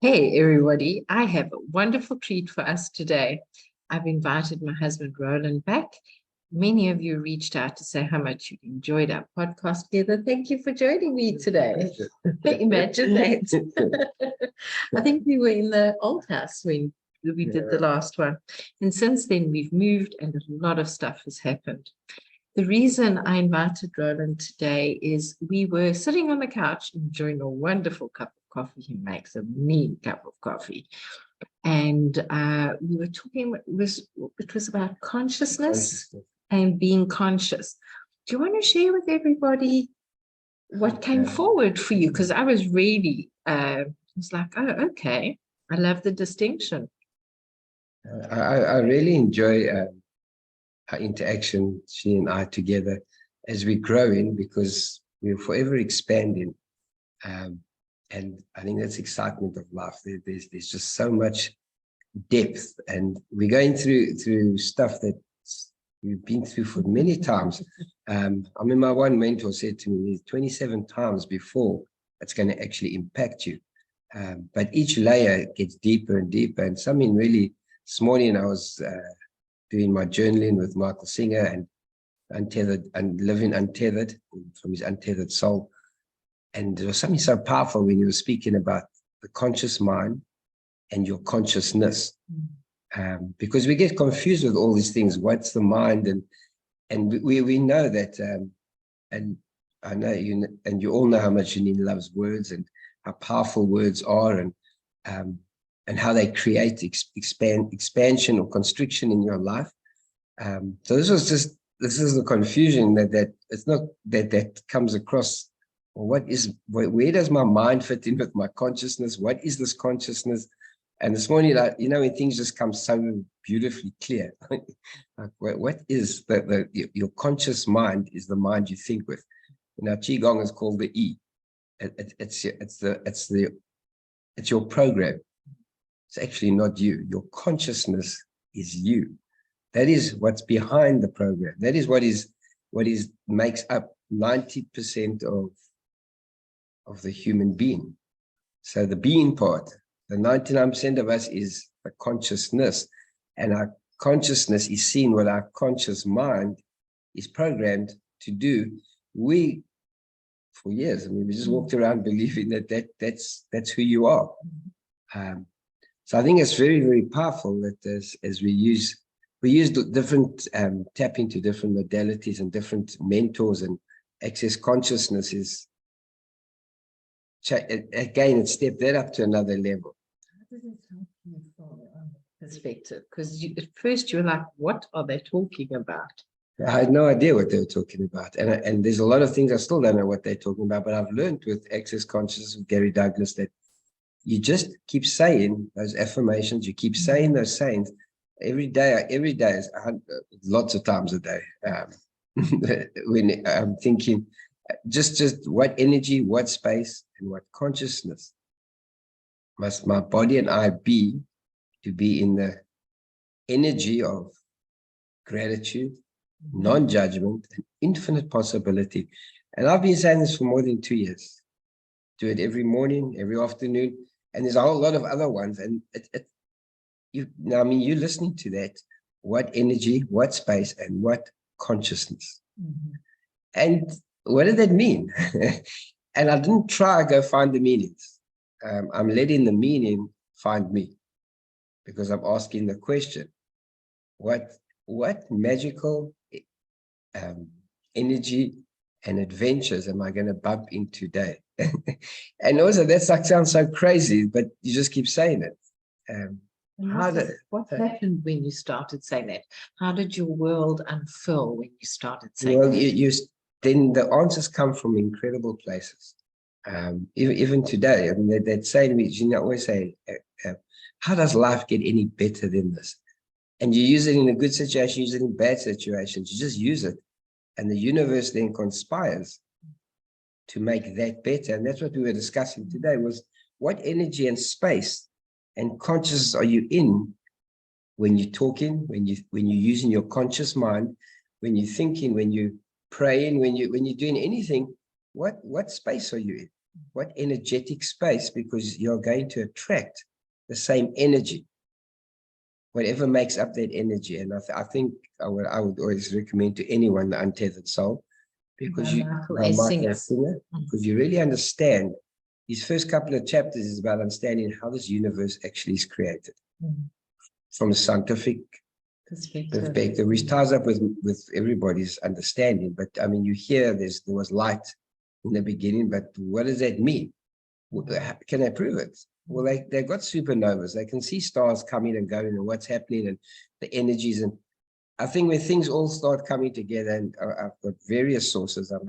Hey, everybody. I have a wonderful treat for us today. I've invited my husband, Roland, back. Many of you reached out to say how much you enjoyed our podcast together. Thank you for joining me today. Imagine that. I think we were in the old house when we did the last one. And since then, we've moved and a lot of stuff has happened. The reason I invited Roland today is we were sitting on the couch enjoying a wonderful cup of coffee. He makes a mean cup of coffee. And we were talking, it was about consciousness and being conscious. Do you want to share with everybody what came forward for you? Because I was really, was like, oh, okay. I love the distinction. I really enjoy our interaction, she and I together, as we grow in, because we're forever expanding. And I think that's excitement of life. There's just so much depth, and we're going through stuff that we've been through for many times. I mean, my one mentor said to me 27 times before it's going to actually impact you. But each layer gets deeper and deeper. And something really, this morning I was doing my journaling with Michael Singer and untethered and living untethered from his untethered soul. And there was something so powerful when you were speaking about the conscious mind and your consciousness, because we get confused with all these things. What's the mind? And we know that, and I know you, and you all know how much Janine loves words and how powerful words are, and how they create expansion or constriction in your life. So this is the confusion that it's not that comes across. Well, where does my mind fit in with my consciousness? What is this consciousness? And this morning, when things just come so beautifully clear, like what is your conscious mind? Is the mind you think with. Now, Qigong is called the E. It's your program. It's actually not you. Your consciousness is you. That is what's behind the program. That is what makes up 90% of the human being. So the being part, the 99% of us is the consciousness, and our consciousness is seeing what our conscious mind is programmed to do. We, for years, I mean, we just walked around believing that's who you are. So I think it's very, very powerful that as we use different, tap into different modalities and different mentors, and access consciousness is, again, it's stepped that up to another level. How does it help you from a perspective? Because at first you're like, what are they talking about? I had no idea what they were talking about. And there's a lot of things I still don't know what they're talking about, but I've learned with Access Consciousness with Gary Douglas that you just keep saying those affirmations, you keep saying those sayings every day is lots of times a day. When I'm thinking just what energy, what space, and what consciousness must my body and I be to be in the energy of gratitude, non-judgment, and infinite possibility. And I've been saying this for more than 2 years. Do it every morning, every afternoon, and there's a whole lot of other ones. And you're listening to that. What energy, what space, and what consciousness. And what did that mean? And I didn't try to go find the meanings. I'm letting the meaning find me, because I'm asking the question, what magical energy and adventures am I going to bump into today? And also that sounds so crazy, but you just keep saying it. What happened when you started saying that? How did your world unfurl when you started saying that? Well, then the answers come from incredible places. Even today, I mean, they'd say to me, you always say, how does life get any better than this? And you use it in a good situation, use it in bad situations, you just use it. And the universe then conspires to make that better. And that's what we were discussing today, was what energy and space and consciousness are you in when you're talking, when you're using your conscious mind, when you're thinking, when you're praying, when you're doing anything, what space are you in? what energetic space, because you're going to attract the same energy, whatever makes up that energy. And I think I would always recommend to anyone the Untethered Soul, because Michael Singer, because you really understand. His first couple of chapters is about understanding how this universe actually is created from a scientific perspective, which ties up with everybody's understanding. But I mean, you hear there was light in the beginning, but what does that mean? Can they prove it? Well, they've got supernovas. They can see stars coming and going and what's happening and the energies. And I think when things all start coming together, and I've got various sources, I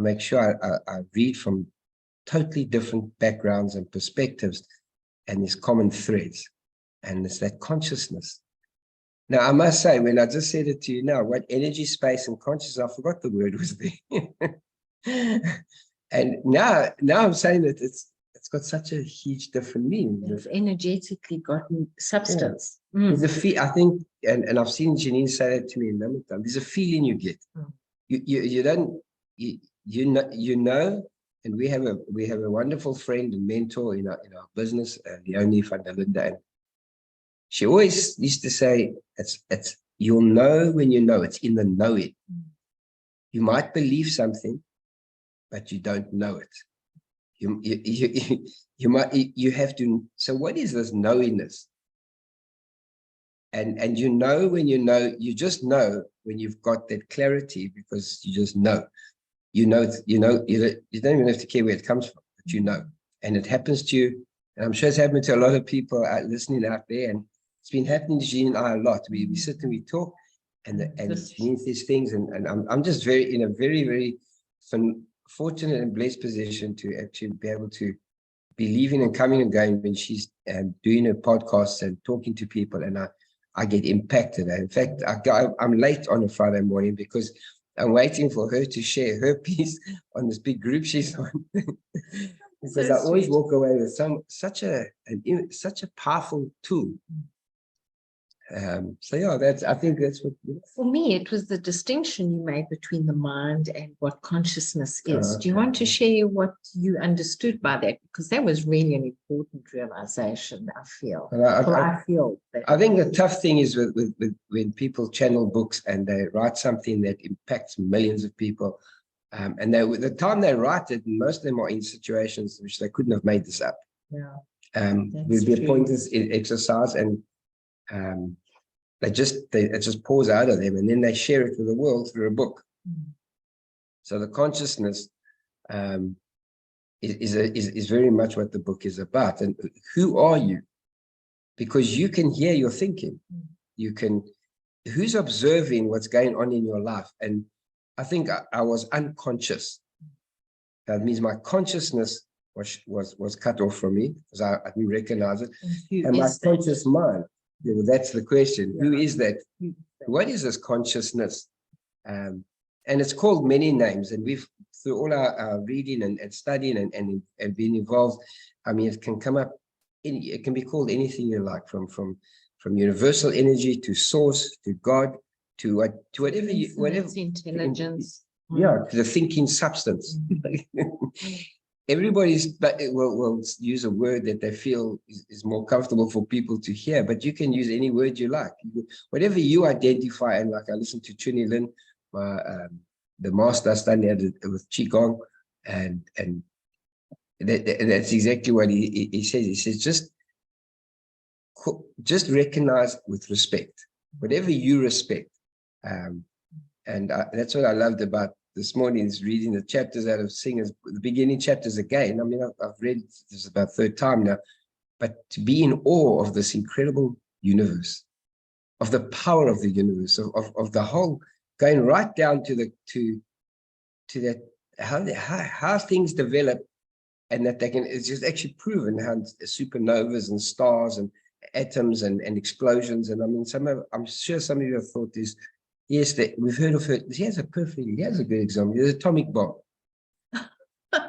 make sure I read from totally different backgrounds and perspectives, and there's common threads, and it's that consciousness. Now, I must say, when I just said it to you now, what energy, space, and consciousness, I forgot the word was there. And now I'm saying that it's got such a huge different meaning. It's energetically gotten substance. Yeah. There's a feel, I think, and I've seen Janine say that to me a number of times. There's a feeling you get. You don't, you know, and we have a wonderful friend and mentor in our business, Leonie van der Linde, and she always used to say, it's you'll know when you know. It's in the knowing. You might believe something, but you don't know it. You have to. So what is this knowingness? And you know when you know. You just know when you've got that clarity, because you just know. You know. You don't even have to care where it comes from, but you know, and it happens to you. And I'm sure it's happened to a lot of people listening out there, and it's been happening to Janine and I a lot. We sit and we talk, and Janine says things, and I'm just in a very, very fortunate and blessed position to actually be able to be leaving and coming and going when she's doing her podcasts and talking to people, and I get impacted. In fact, I'm late on a Friday morning because I'm waiting for her to share her piece on this big group she's on. Because I always walk away with such a powerful tool. So yeah, I think that's what. For me, it was the distinction you made between the mind and what consciousness is. Do you want to share what you understood by that? Because that was really an important realization, I feel. I think the tough thing is with when people channel books and they write something that impacts millions of people, and the time they write it, most of them are in situations which they couldn't have made this up. Yeah. With their pointers in exercise, and it just pours out of them, and then they share it with the world through a book. So the consciousness is very much what the book is about. And who are you? Because you can hear your thinking. Who's observing what's going on in your life? And I think I was unconscious. That means my consciousness was cut off from me, because I didn't recognize it. And my conscious mind. Yeah, well, that's the question. Yeah. Who is that? What is this consciousness? And it's called many names. And we've, through all our reading and studying and being involved, I mean, it can come up. It can be called anything you like, from universal energy to source to God to whatever intelligence. Yeah, to the thinking substance. Everybody will use a word that they feel is more comfortable for people to hear, but you can use any word you like. Whatever you identify, and like I listened to Chuni Lin, the master studied with Qigong, and that's exactly what he says. He says, just recognize with respect, whatever you respect. And that's what I loved about this morning, is reading the chapters out of Singer's, the beginning chapters again. I mean, I've read this about third time now, but to be in awe of this incredible universe, of the power of the universe, of the whole, going right down to that how things develop, and that they can, it's just actually proven how supernovas and stars and atoms and explosions. And I mean, I'm sure some of you have thought this. Yes, that we've heard of it. Here's a good example. There's atomic bomb.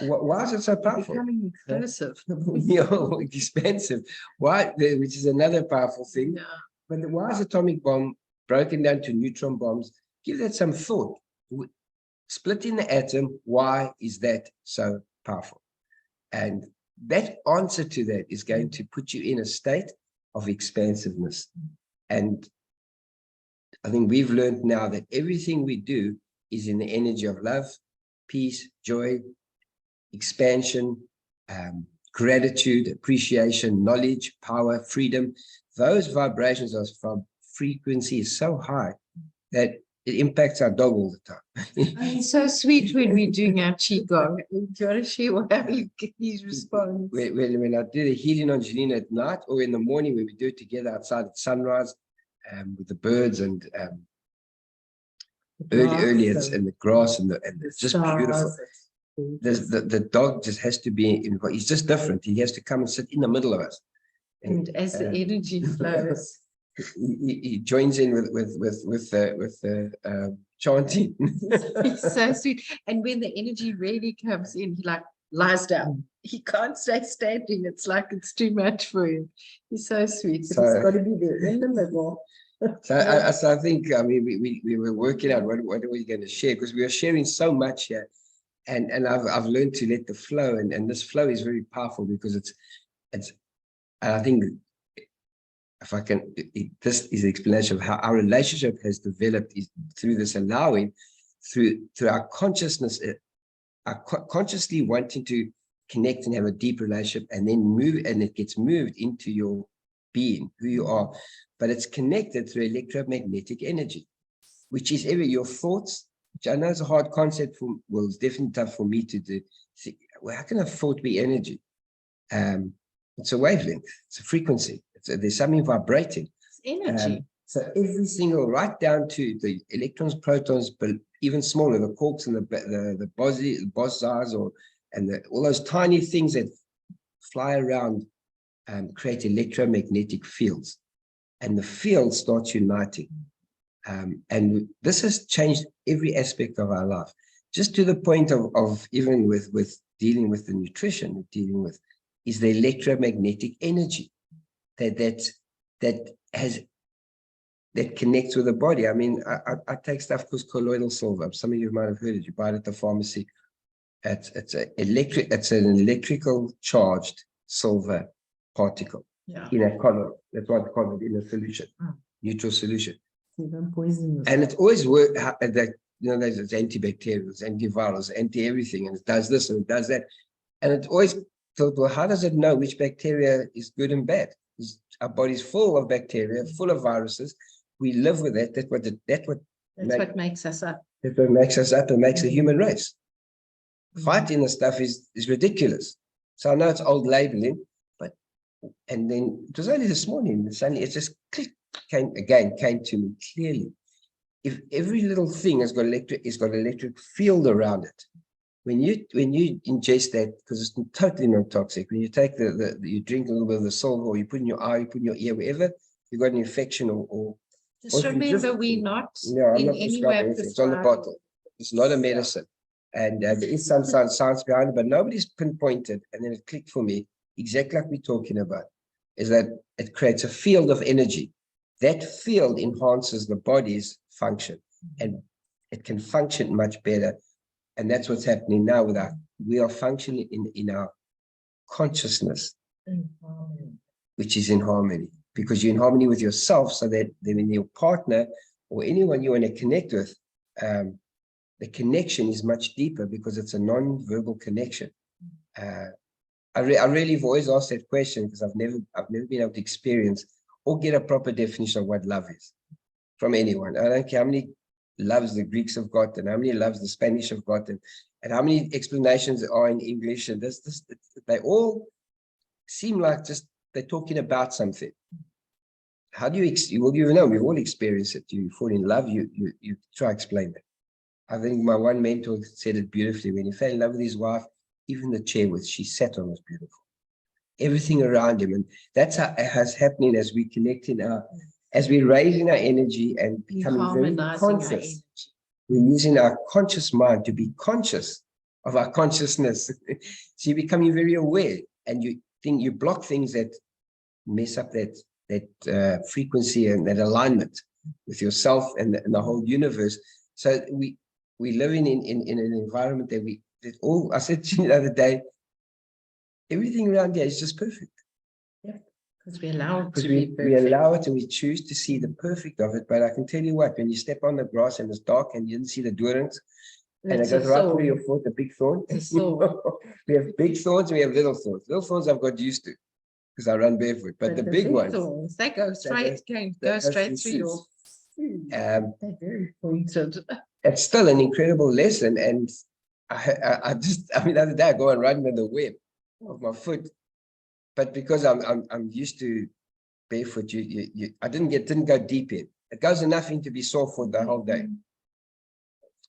Why is it so powerful? Becoming explosive. Expensive. Why? Which is another powerful thing. Yeah. But why is atomic bomb broken down to neutron bombs? Give that some thought. Splitting the atom, why is that so powerful? And that answer to that is going to put you in a state of expansiveness. And I think we've learned now that everything we do is in the energy of love, peace, joy, expansion, gratitude, appreciation, knowledge, power, freedom. Those vibrations are from frequencies so high that it impacts our dog all the time. It's so sweet when we're doing our qigong. Do you want to share how his response? When I do the healing on Janine at night or in the morning when we do it together outside at sunrise with the birds and early and the grass and it's just beautiful. The dog just has to be involved. He's just different. He has to come and sit in the middle of us. And as the energy flows, he joins in with the chanting. He's so sweet. And when the energy really comes in, he like lies down. He can't stay standing. It's like it's too much for him. He's so sweet. So it's got to be there in the middle. So I think, I mean, we were working out what are we going to share, because we are sharing so much here. And I've learned to let the flow, and this flow is very powerful because it's and I think if I can, this is the explanation of how our relationship has developed is through this allowing, through our consciousness, consciously wanting to connect and have a deep relationship, and then move, and it gets moved into your being, who you are, but it's connected through electromagnetic energy, which is your thoughts, which I know is a hard concept for, well, it's definitely tough for me to do. See, well, how can a thought be energy? It's a wavelength, it's a frequency. There's something vibrating. It's energy. So every single, right down to the electrons, protons, but even smaller, the quarks and the bosons, all those tiny things that fly around create electromagnetic fields, and the field starts uniting. And this has changed every aspect of our life, just to the point of even with dealing with the nutrition, dealing with is the electromagnetic energy that connects with the body. I mean, I take stuff called colloidal silver. Some of you might have heard it. You buy it at the pharmacy. It's an electrical charged silver particle in a colloid. That's what they call it, in a solution, neutral solution. And it always works. There's antibacterials, antivirals, anti-everything, and it does this and it does that. And it always thought, well, how does it know which bacteria is good and bad? Because our body's full of bacteria, full of viruses. We live with that. That's what makes us up. That's what makes us up and makes the human race. Fighting the stuff is ridiculous. So I know it's old labeling, and then it was only this morning, suddenly it just came to me clearly. If every little thing has got electric field around it, when you ingest that, because it's totally non-toxic, when you take you drink a little bit of the silver, or you put in your eye, you put in your ear, wherever you've got an infection or just remember, we're not in any way prescribing. It's on the bottle. It's not a medicine. And there is some science behind it, but nobody's pinpointed. And then it clicked for me, exactly like we're talking about, is that it creates a field of energy. That field enhances the body's function, and it can function much better. And that's what's happening now with we are functioning in our consciousness, which is in harmony, because you're in harmony with yourself, so that then when your partner or anyone you want to connect with, the connection is much deeper because it's a non-verbal connection. I really have always asked that question because I've never been able to experience or get a proper definition of what love is from anyone. I don't care how many loves the Greeks have got, and how many loves the Spanish have got, and how many explanations there are in English, and they all seem like just they're talking about something. How do you know, we've all experienced it. You fall in love, you try to explain it. I think my one mentor said it beautifully. When he fell in love with his wife, even the chair she sat on was beautiful. Everything around him. And that's how it has happening as we connect as we're raising our energy and becoming very conscious. We're using our conscious mind to be conscious of our consciousness. So you're becoming very aware, and you block things that mess up that frequency and that alignment with yourself and the whole universe. So we live in an environment that I said to you the other day, everything around here is just perfect. Because we allow it Because to be we perfect. allow it and we choose to see the perfect of it. But I can tell you what, when you step on the grass and it's dark and you didn't see the dorings, and it goes right through your foot, the big thorn. We have big thorns, we have little thorns. Little thorns I've got used to because I run barefoot. But the big ones, thorns, they go straight, go straight through your they're very pointed. It's still an incredible lesson. And I mean, the other day I go and run with the web of my foot. But because I'm used to barefoot, I didn't go deep in. It goes enough in to be sore for the whole day.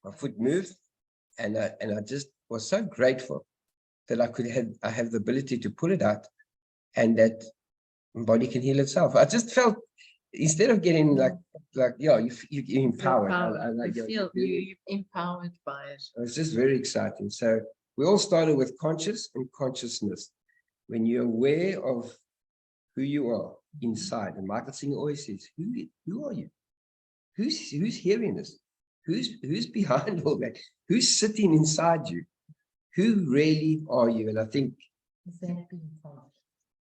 My foot moved, and I just was so grateful that I have the ability to pull it out, and that my body can heal itself. I just felt, instead of getting you're empowered. You're empowered by it. It was just very exciting. So we all started with conscious and consciousness. When you're aware of who you are inside, and Michael Singer always says, who are you? Who's hearing this? Who's behind all that? Who's sitting inside you? Who really are you? And I think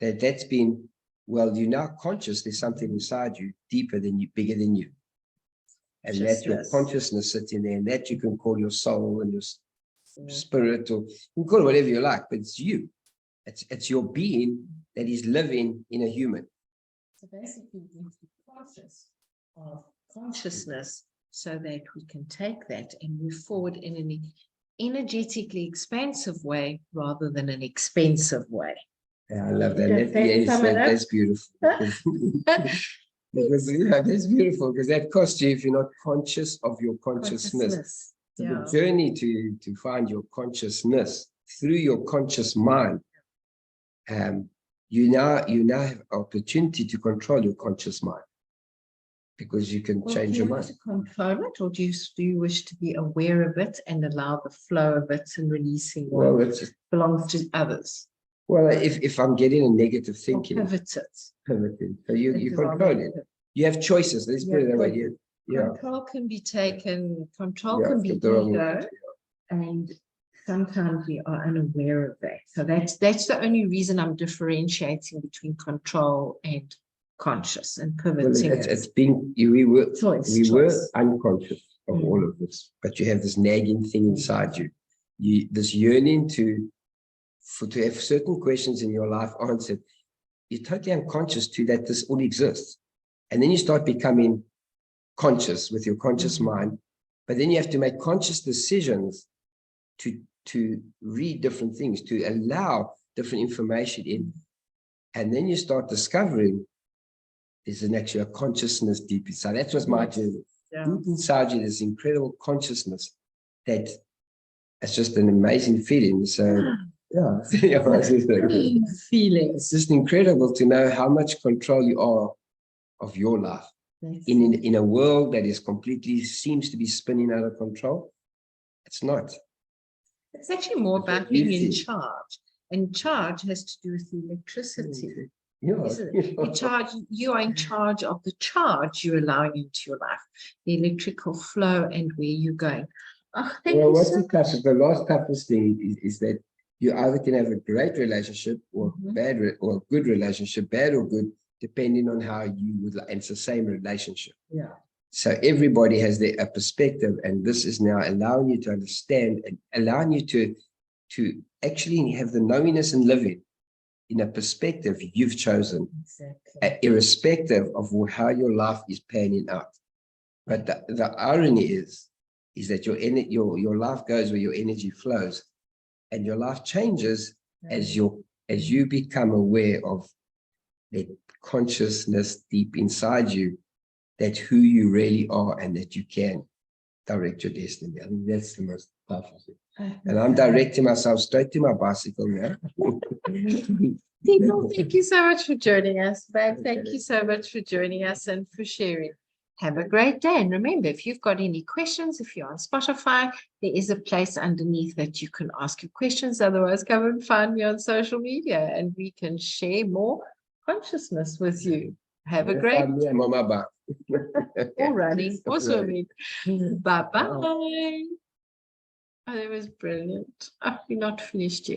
that's been, well, you're now conscious there's something inside you deeper than you, bigger than you. And that your consciousness sits in there, and that you can call your soul and your spirit, or you can call it whatever you like, but it's you. It's your being that is living in a human. So basically, we need to be conscious of consciousness so that we can take that and move forward in an energetically expansive way rather than an expensive way. Yeah, I love that. That's beautiful. Because that's beautiful, because that costs you if you're not conscious of your consciousness. Yeah. The journey to find your consciousness through your conscious mind. You now have opportunity to control your conscious mind, because you can change your mind. Do you want to control it, or do you wish to be aware of it and allow the flow of it and releasing what belongs to others? Well, if I'm getting a negative thinking, pivoting. So you control it. You have choices. Let's put it that way. Control can be taken. Control can be ego, and sometimes we are unaware of that. So that's the only reason I'm differentiating between control and conscious and pivoting. Well, it's being we were unconscious of all of this, but you have this nagging thing inside you. This yearning to have certain questions in your life answered. You're totally unconscious to that this all exists, and then you start becoming conscious with your conscious mind. But then you have to make conscious decisions to read different things, to allow different information in. And then you start discovering there's actually a consciousness deep inside. That was my journey. Deep inside you, this incredible consciousness that it's just an amazing feeling. So feeling. It's just incredible to know how much control you are of your life in a world that is completely seems to be spinning out of control. It's not. It's actually more about being in charge, and charge has to do with electricity. Isn't it? You are in charge of the charge you're allowing into your life, the electrical flow, and where you're going. The last toughest thing is that you either can have a great relationship or bad, or a good relationship, bad or good, depending on how you would like. And it's the same relationship. Yeah. So everybody has a perspective, and this is now allowing you to understand and allowing you to actually have the knowingness and living in a perspective you've chosen, irrespective of how your life is panning out. But the irony is that your life goes where your energy flows, and your life changes as you become aware of that consciousness deep inside you, that who you really are, and that you can direct your destiny. I mean, that's the most powerful thing. And I'm directing myself straight to my bicycle now. People, thank you so much for joining us, babe. Thank you so much for joining us and for sharing. Have a great day. And remember, if you've got any questions, if you're on Spotify, there is a place underneath that you can ask your questions. Otherwise, come and find me on social media and we can share more consciousness with you. Have a great day. Or running or swimming. Bye-bye. Oh, that was brilliant. Oh, we're not finished yet.